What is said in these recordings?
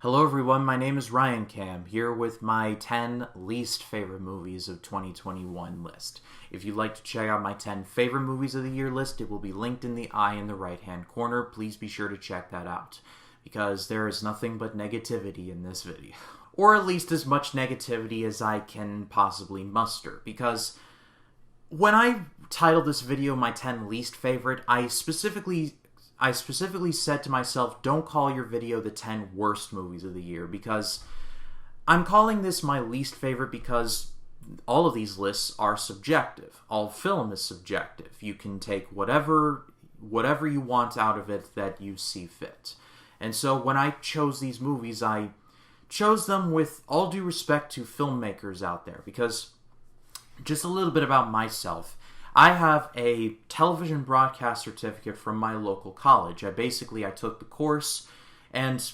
Hello everyone, my name is Ryan Cam, here with my 10 least favorite movies of 2021 list. If you'd like to check out my 10 favorite movies of the year list, it will be linked in the eye in the right hand corner. Please be sure to check that out, because there is nothing but negativity in this video. Or at least as much negativity as I can possibly muster, because when I titled this video my 10 least favorite, I specifically said to myself, don't call your video the 10 worst movies of the year, because I'm calling this my least favorite because all of these lists are subjective. All film is subjective. You can take whatever you want out of it that you see fit. And so when I chose these movies, I chose them with all due respect to filmmakers out there, because just a little bit about myself. I have a television broadcast certificate from my local college. I took the course, and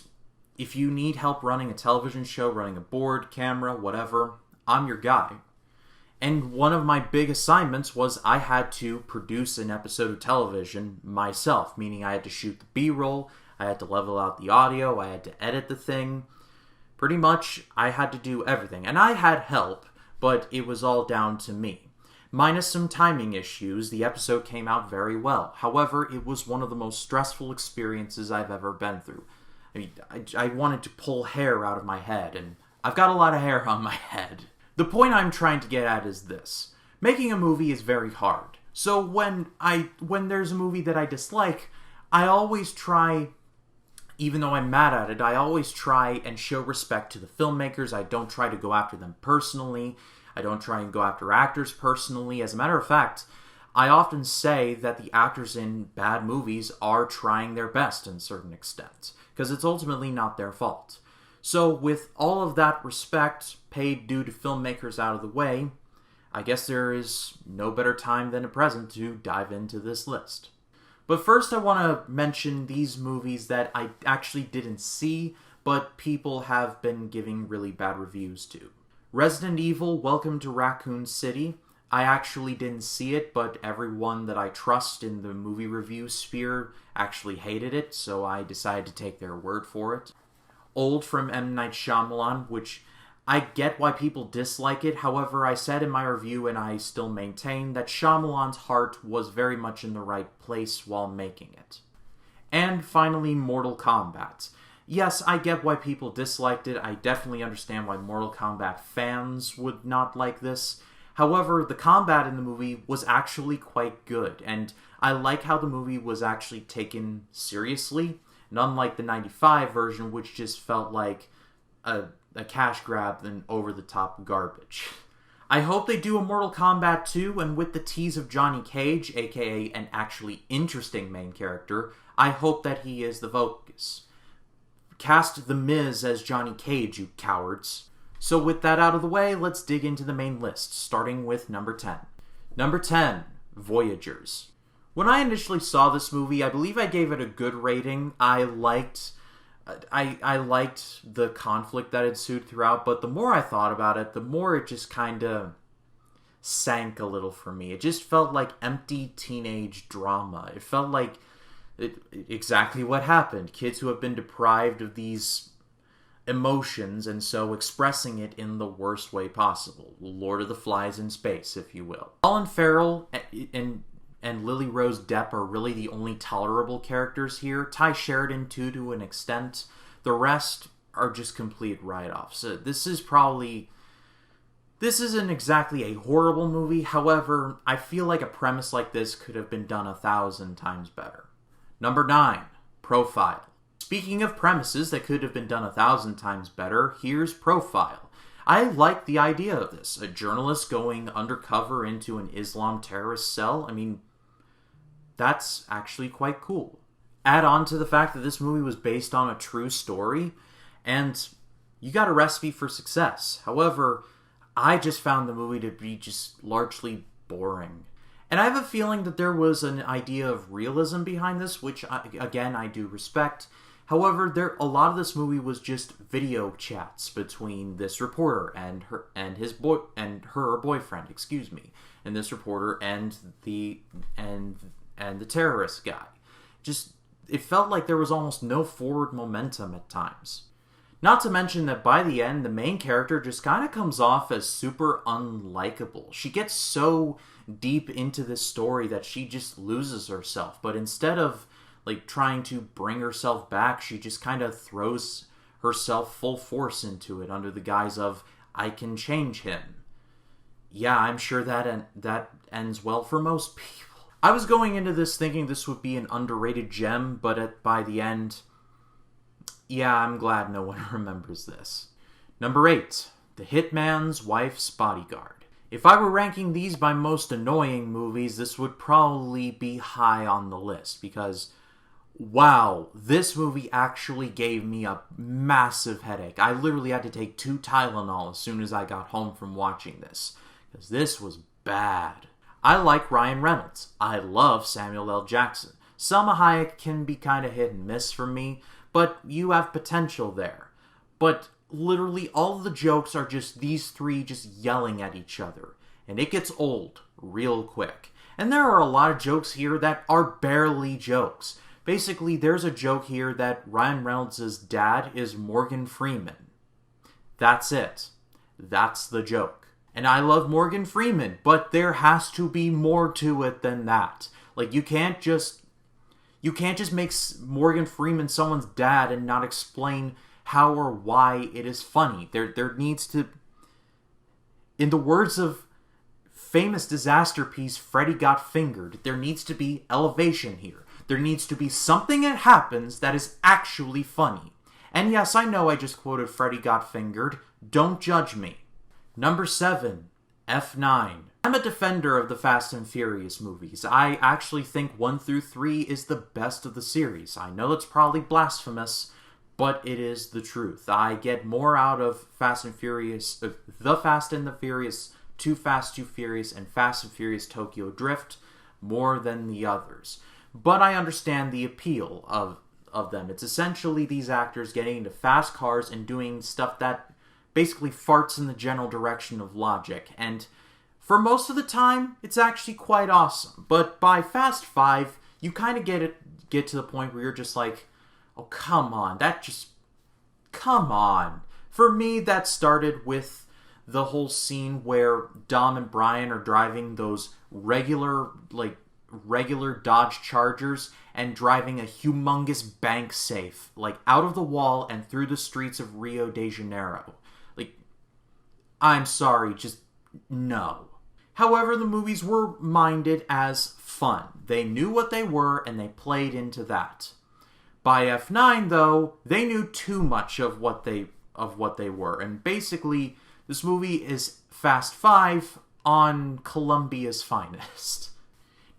if you need help running a television show, running a board, camera, whatever, I'm your guy. And one of my big assignments was I had to produce an episode of television myself, meaning I had to shoot the B-roll, I had to level out the audio, I had to edit the thing. Pretty much, I had to do everything. And I had help, but it was all down to me. Minus some timing issues, the episode came out very well. However, it was one of the most stressful experiences I've ever been through. I wanted to pull hair out of my head, and I've got a lot of hair on my head. The point I'm trying to get at is this. Making a movie is very hard. So when there's a movie that I dislike, I always try, even though I'm mad at it, I always try and show respect to the filmmakers. I don't try to go after them personally. I don't try and go after actors personally. As a matter of fact, I often say that the actors in bad movies are trying their best in a certain extent, because it's ultimately not their fault. So with all of that respect paid due to filmmakers out of the way, I guess there is no better time than the present to dive into this list. But first I want to mention these movies that I actually didn't see, but people have been giving really bad reviews to. Resident Evil, Welcome to Raccoon City. I actually didn't see it, but everyone that I trust in the movie review sphere actually hated it, so I decided to take their word for it. Old from M. Night Shyamalan, which I get why people dislike it. However, I said in my review, and I still maintain, that Shyamalan's heart was very much in the right place while making it. And finally, Mortal Kombat. Yes, I get why people disliked it. I definitely understand why Mortal Kombat fans would not like this. However, the combat in the movie was actually quite good, and I like how the movie was actually taken seriously, and unlike the 95 version, which just felt like a cash grab and over-the-top garbage. I hope they do a Mortal Kombat 2, and with the tease of Johnny Cage, aka an actually interesting main character, I hope that he is the focus. Cast The Miz as Johnny Cage, you cowards. So with that out of the way, let's dig into the main list, starting with number 10. Number 10, Voyagers. When I initially saw this movie, I believe I gave it a good rating. I liked the conflict that ensued throughout, but the more I thought about it, the more it just kind of sank a little for me. It just felt like empty teenage drama. It felt like exactly what happened. Kids who have been deprived of these emotions, and so expressing it in the worst way possible. Lord of the Flies in space, if you will. Colin Farrell and Lily Rose Depp are really the only tolerable characters here. Ty Sheridan, too, to an extent. The rest are just complete write-offs. So this isn't exactly a horrible movie. However, I feel like a premise like this could have been done 1,000 times better. Number 9, Profile. Speaking of premises that could have been done 1,000 times better, here's Profile. I like the idea of this. A journalist going undercover into an Islam terrorist cell. I mean, that's actually quite cool. Add on to the fact that this movie was based on a true story, and you got a recipe for success. However, I just found the movie to be just largely boring. And I have a feeling that there was an idea of realism behind this, which, again, I do respect. However, a lot of this movie was just video chats between this reporter and her boyfriend, and this reporter and the terrorist guy. Just, it felt like there was almost no forward momentum at times. Not to mention that by the end, the main character just kind of comes off as super unlikable. She gets so deep into this story that she just loses herself. But instead of, trying to bring herself back, she just kind of throws herself full force into it under the guise of, I can change him. Yeah, I'm sure that ends well for most people. I was going into this thinking this would be an underrated gem, but by the end, yeah, I'm glad no one remembers this. Number 8, The Hitman's Wife's Bodyguard. If I were ranking these by most annoying movies, this would probably be high on the list, because wow, this movie actually gave me a massive headache. I literally had to take 2 Tylenol as soon as I got home from watching this, because this was bad. I like Ryan Reynolds. I love Samuel L. Jackson. Salma Hayek can be kind of hit and miss for me, but you have potential there. But literally all of the jokes are just these 3 just yelling at each other, and it gets old real quick. And there are a lot of jokes here that are barely jokes. Basically, there's a joke here that Ryan Reynolds' dad is Morgan Freeman. That's it. That's the joke. And I love Morgan Freeman, but there has to be more to it than that. You can't just make Morgan Freeman someone's dad and not explain how or why it is funny. There needs to, in the words of famous disaster piece Freddy Got Fingered, there needs to be elevation here. There needs to be something that happens that is actually funny. And yes, I know I just quoted Freddy Got Fingered. Don't judge me. Number 7, F9. I'm a defender of the Fast and Furious movies. I actually think 1 through 3 is the best of the series. I know it's probably blasphemous, but it is the truth. I get more out of Fast and Furious, The Fast and the Furious, Too Fast, Too Furious, and Fast and Furious Tokyo Drift more than the others. But I understand the appeal of them. It's essentially these actors getting into fast cars and doing stuff that basically farts in the general direction of logic. And for most of the time, it's actually quite awesome. But by Fast 5, you kind of get to the point where you're just like, oh, come on. Come on. For me, that started with the whole scene where Dom and Brian are driving those regular Dodge Chargers and driving a humongous bank safe, out of the wall and through the streets of Rio de Janeiro. I'm sorry, just no. However, the movies were minded as fun. They knew what they were, and they played into that. By F9, though, they knew too much of what they were, and basically, this movie is Fast 5 on Columbia's finest.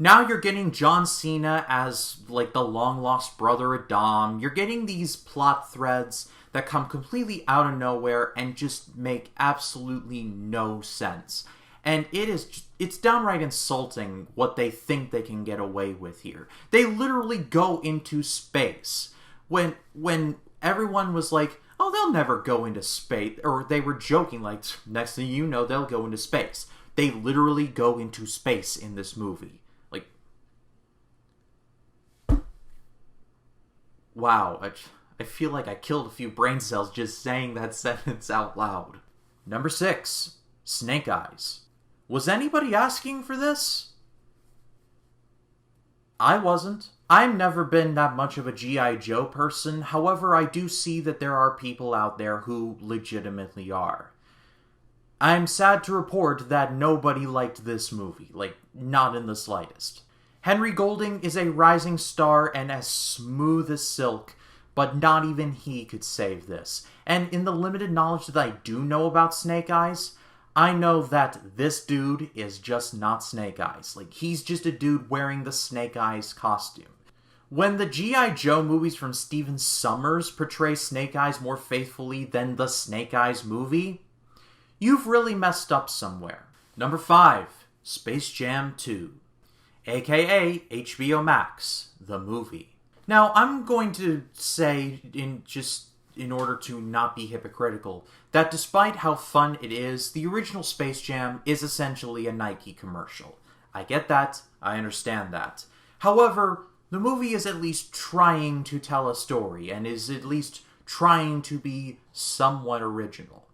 Now you're getting John Cena as, the long-lost brother of Dom. You're getting these plot threads that come completely out of nowhere and just make absolutely no sense. And it's downright insulting what they think they can get away with here. They literally go into space. When everyone was like, oh, they'll never go into space, or they were joking, next thing you know, they'll go into space. They literally go into space in this movie. Wow, I feel like I killed a few brain cells just saying that sentence out loud. Number 6, Snake Eyes. Was anybody asking for this? I wasn't. I've never been that much of a G.I. Joe person, however, I do see that there are people out there who legitimately are. I'm sad to report that nobody liked this movie, not in the slightest. Henry Golding is a rising star and as smooth as silk, but not even he could save this. And in the limited knowledge that I do know about Snake Eyes, I know that this dude is just not Snake Eyes. He's just a dude wearing the Snake Eyes costume. When the G.I. Joe movies from Stephen Sommers portray Snake Eyes more faithfully than the Snake Eyes movie, you've really messed up somewhere. Number 5, Space Jam 2. AKA HBO Max, the movie. Now, I'm going to say, in order to not be hypocritical, that despite how fun it is, the original Space Jam is essentially a Nike commercial. I get that, I understand that. However, the movie is at least trying to tell a story, and is at least trying to be somewhat original.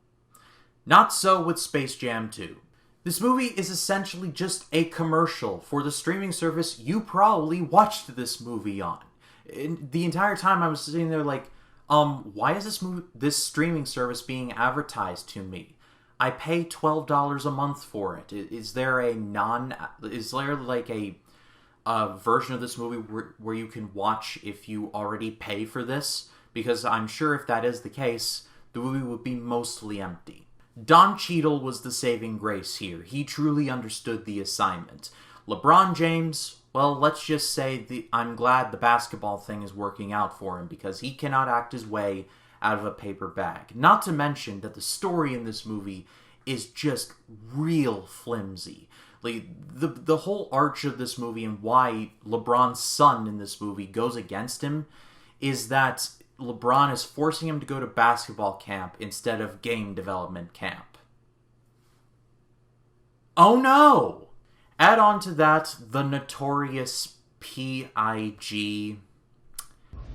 Not so with Space Jam 2. This movie is essentially just a commercial for the streaming service you probably watched this movie on. The entire time I was sitting there like, why is this streaming service being advertised to me? I pay $12 a month for it. Is there a version of this movie where you can watch if you already pay for this? Because I'm sure if that is the case, the movie would be mostly empty. Don Cheadle was the saving grace here. He truly understood the assignment. LeBron James, well, let's just say I'm glad the basketball thing is working out for him because he cannot act his way out of a paper bag. Not to mention that the story in this movie is just real flimsy. Like, the whole arch of this movie and why LeBron's son in this movie goes against him is that LeBron is forcing him to go to basketball camp instead of game development camp. Oh no! Add on to that the notorious P.I.G.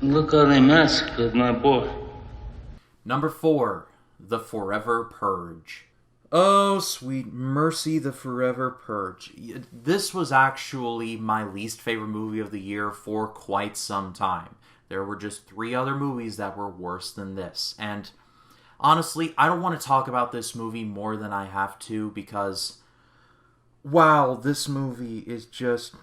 Look how they mess with my boy. Number 4, The Forever Purge. Oh, sweet mercy, The Forever Purge. This was actually my least favorite movie of the year for quite some time. There were just 3 other movies that were worse than this. And honestly, I don't want to talk about this movie more than I have to because, wow, this movie is just...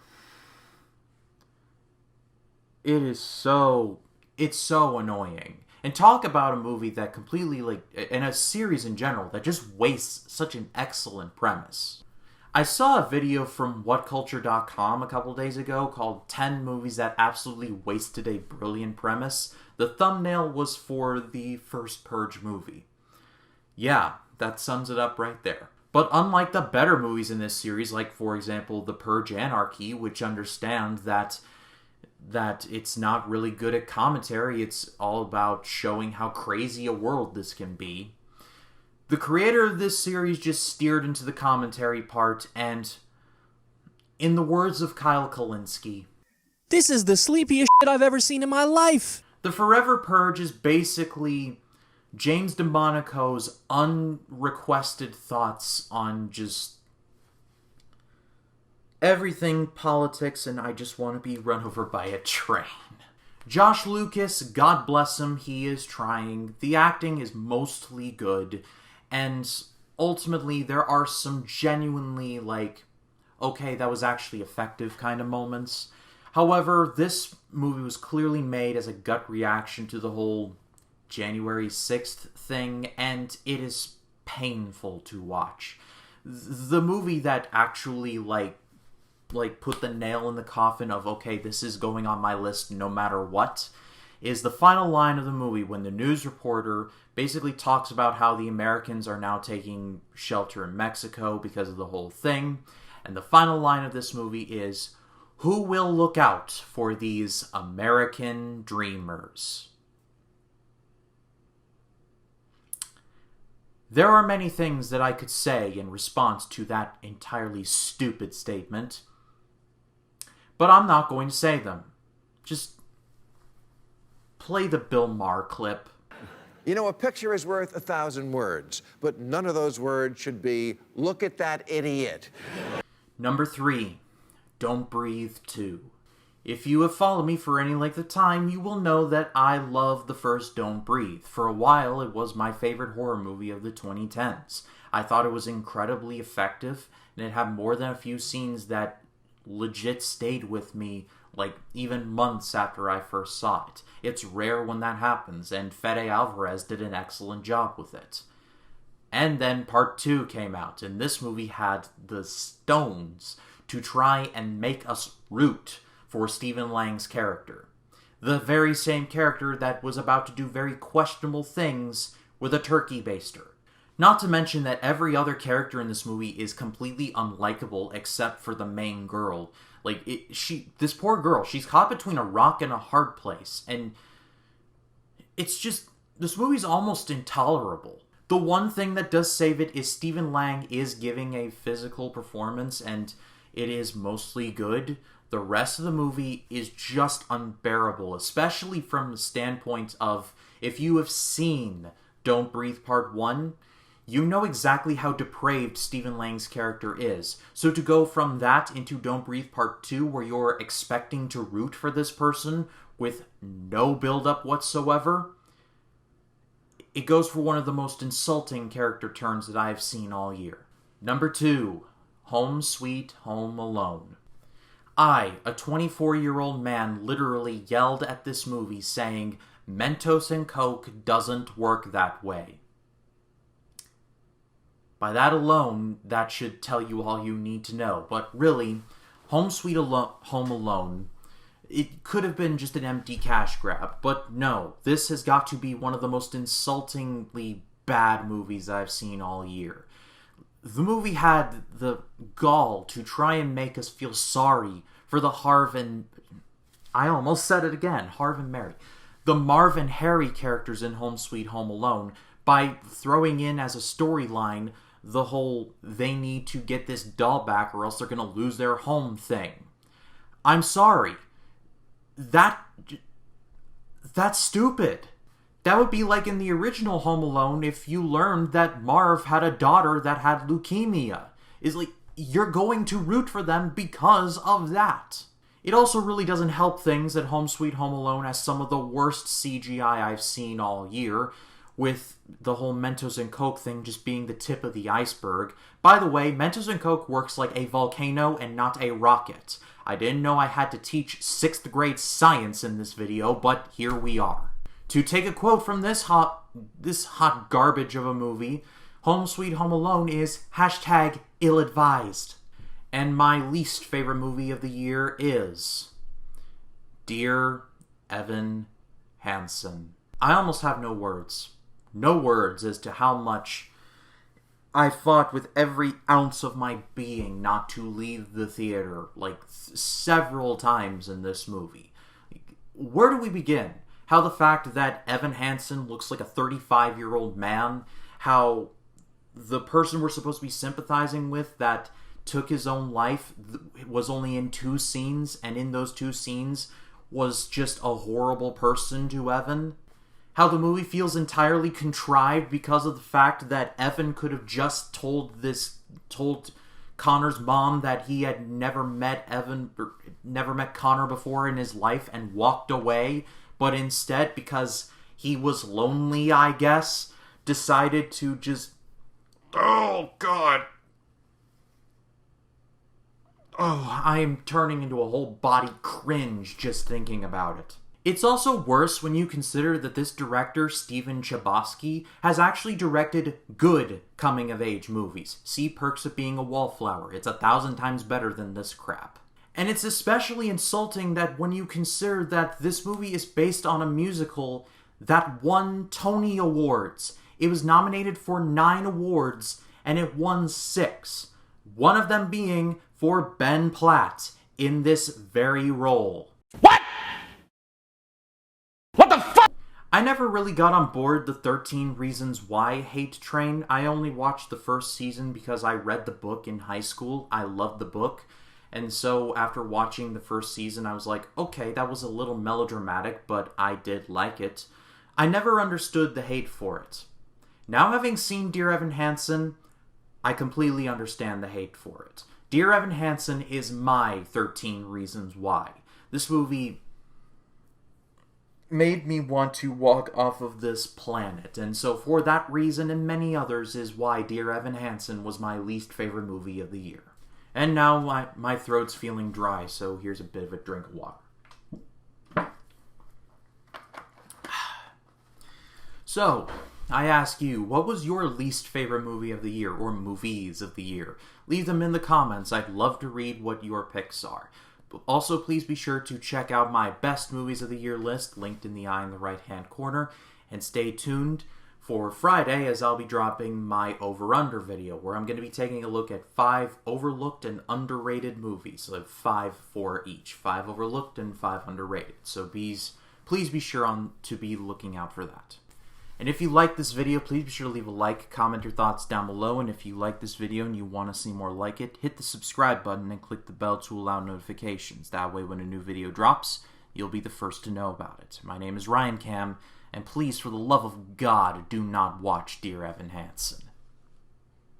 It's so annoying. And talk about a movie that completely, and a series in general, that just wastes such an excellent premise. I saw a video from WhatCulture.com a couple days ago called 10 Movies That Absolutely Wasted a Brilliant Premise. The thumbnail was for the first Purge movie. Yeah, that sums it up right there. But unlike the better movies in this series, like for example The Purge Anarchy, which understand that it's not really good at commentary, it's all about showing how crazy a world this can be. The creator of this series just steered into the commentary part, and in the words of Kyle Kalinske, "This is the sleepiest shit I've ever seen in my life." The Forever Purge is basically James DeMonico's unrequested thoughts on just everything politics, and I just want to be run over by a train. Josh Lucas, God bless him, he is trying. The acting is mostly good, and ultimately there are some genuinely, okay, that was actually effective kind of moments. However, this movie was clearly made as a gut reaction to the whole January 6th thing, and it is painful to watch. The movie that actually, put the nail in the coffin of, okay, this is going on my list no matter what, is the final line of the movie when the news reporter basically talks about how the Americans are now taking shelter in Mexico because of the whole thing. And the final line of this movie is, "Who will look out for these American dreamers?" There are many things that I could say in response to that entirely stupid statement, but I'm not going to say them. Just play the Bill Maher clip. You know, a picture is worth 1,000 words, but none of those words should be, "Look at that idiot." Number 3, Don't Breathe 2. If you have followed me for any length of time, you will know that I love the first Don't Breathe. For a while, it was my favorite horror movie of the 2010s. I thought it was incredibly effective, and it had more than a few scenes that legit stayed with me, even months after I first saw it. It's rare when that happens, and Fede Alvarez did an excellent job with it. And then Part 2 came out, and this movie had the stones to try and make us root for Stephen Lang's character. The very same character that was about to do very questionable things with a turkey baster. Not to mention that every other character in this movie is completely unlikable except for the main girl. This poor girl, she's caught between a rock and a hard place, and it's just, this movie's almost intolerable. The one thing that does save it is Stephen Lang is giving a physical performance, and it is mostly good. The rest of the movie is just unbearable, especially from the standpoint of If you have seen Don't Breathe Part 1, you know exactly how depraved Stephen Lang's character is. So to go from that into Don't Breathe Part 2, where you're expecting to root for this person with no build-up whatsoever, it goes for one of the most insulting character turns that I've seen all year. Number 2, Home Sweet Home Alone. I, a 24-year-old man, literally yelled at this movie saying, Mentos and Coke doesn't work that way. By that alone, that should tell you all you need to know. But really, Home Sweet Home Alone, it could have been just an empty cash grab. But no, this has got to be one of the most insultingly bad movies I've seen all year. The movie had the gall to try and make us feel sorry for the Harv and... I almost said it again, Harv and Mary. The Marv and Harry characters in Home Sweet Home Alone by throwing in as a storyline the whole they need to get this doll back or else they're going to lose their home thing. I'm sorry. That's stupid. That would be like in the original Home Alone if you learned that Marv had a daughter that had leukemia. It's like, you're going to root for them because of that. It also really doesn't help things that Home Sweet Home Alone has some of the worst CGI I've seen all year, with the whole Mentos and Coke thing just being the tip of the iceberg. By the way, Mentos and Coke works like a volcano and not a rocket. I didn't know I had to teach 6th grade science in this video, but here we are. To take a quote from this hot garbage of a movie, Home Sweet Home Alone is hashtag ill-advised. And my least favorite movie of the year is Dear Evan Hansen. I almost have no words. No words as to how much I fought with every ounce of my being not to leave the theater, like several times in this movie. Where do we begin? How the fact that Evan Hansen looks like a 35-year-old man, how the person we're supposed to be sympathizing with that took his own life was only in 2 scenes, and in those 2 scenes was just a horrible person to Evan. How the movie feels entirely contrived because of the fact that Evan could have just told Connor's mom that he had never met Connor before in his life and walked away, but instead, because he was lonely, I guess, decided to just... Oh, God. Oh, I am turning into a whole body cringe just thinking about it. It's also worse when you consider that this director, Stephen Chbosky, has actually directed good coming-of-age movies. See Perks of Being a Wallflower. It's 1,000 times better than this crap. And it's especially insulting that when you consider that this movie is based on a musical that won Tony Awards. It was nominated for 9 awards, and it won 6. One of them being for Ben Platt in this very role. What? What the fuck? I never really got on board the 13 Reasons Why hate train. I only watched the first season because I read the book in high school. I loved the book. And so after watching the first season, I was like, okay, that was a little melodramatic, but I did like it. I never understood the hate for it. Now having seen Dear Evan Hansen, I completely understand the hate for it. Dear Evan Hansen is my 13 Reasons Why. This movie made me want to walk off of this planet, and so for that reason and many others is why Dear Evan Hansen was my least favorite movie of the year. And now my throat's feeling dry, so here's a bit of a drink of water. So, I ask you, what was your least favorite movie of the year, or movies of the year? Leave them in the comments. I'd love to read what your picks are. Also, please be sure to check out my best movies of the year list, linked in the eye in the right-hand corner, and stay tuned for Friday as I'll be dropping my over-under video, where I'm going to be taking a look at 5 overlooked and underrated movies. So I have 5 for each. 5 overlooked and 5 underrated. So please be sure to be looking out for that. And if you like this video, please be sure to leave a like, comment your thoughts down below, and if you like this video and you want to see more like it, hit the subscribe button and click the bell to allow notifications. That way when a new video drops, you'll be the first to know about it. My name is Ryan Cam, And please, for the love of God, do not watch Dear Evan Hansen.